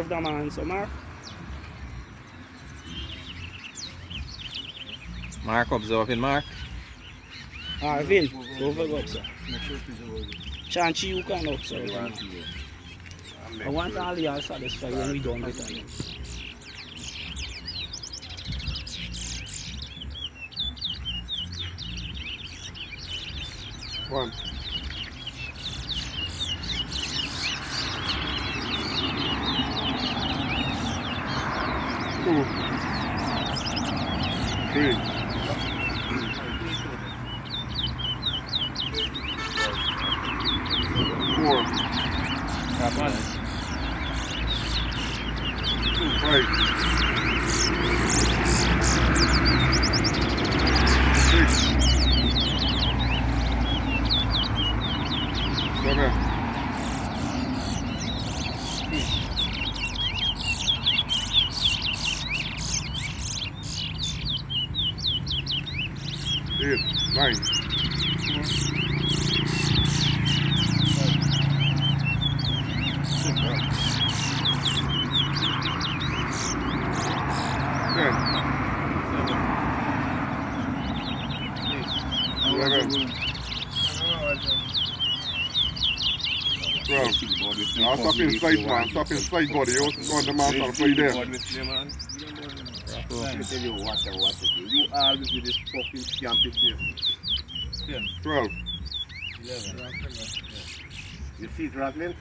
observe the man, so Mark. Mark observing Mark. Avin, over go up, sir. Chanchi, you can observe. I want all y'all satisfied when we done with it. One. Two. Three. Four. One. 5. 6. 7. 8, 9. 10. 11. 12. Now stop inside, man. Stop inside, buddy. You want the man to play there. Let me tell you what. You always with this fucking scam business. 12. 11. You see it rattling?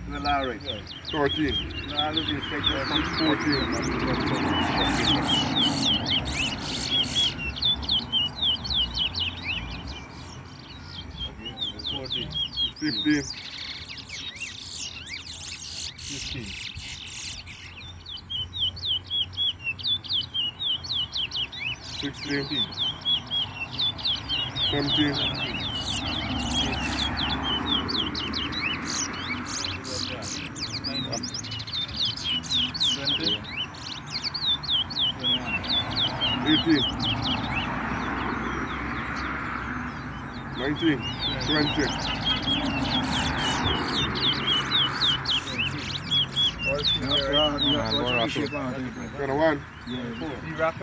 Well, alright. 13. You always inspect your 14. 15. 16. 17. 18. 19. 20. 21.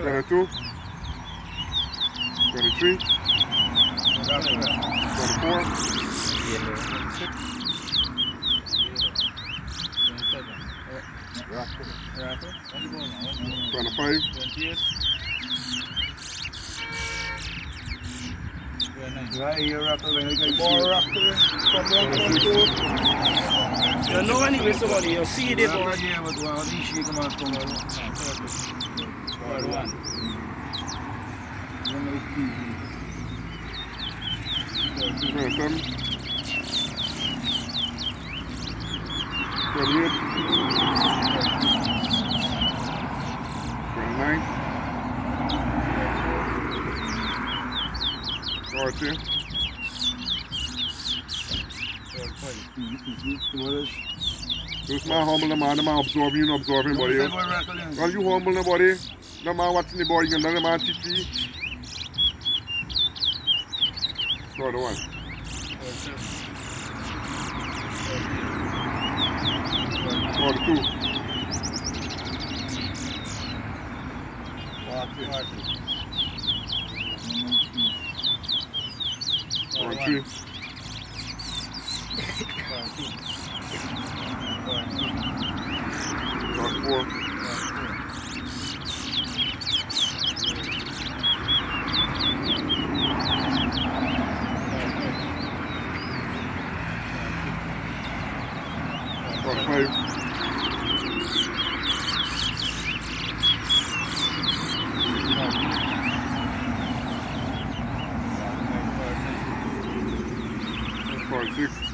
22. 23. 24. 25. You know anyway somebody, you see the boy. 27. 28. 29. 40. This man humble the man absorbing, you not absorbing body. When you humble the body, the man watching the body, and then the man teach you. Start the one. 42. 43. 44. 45. 46.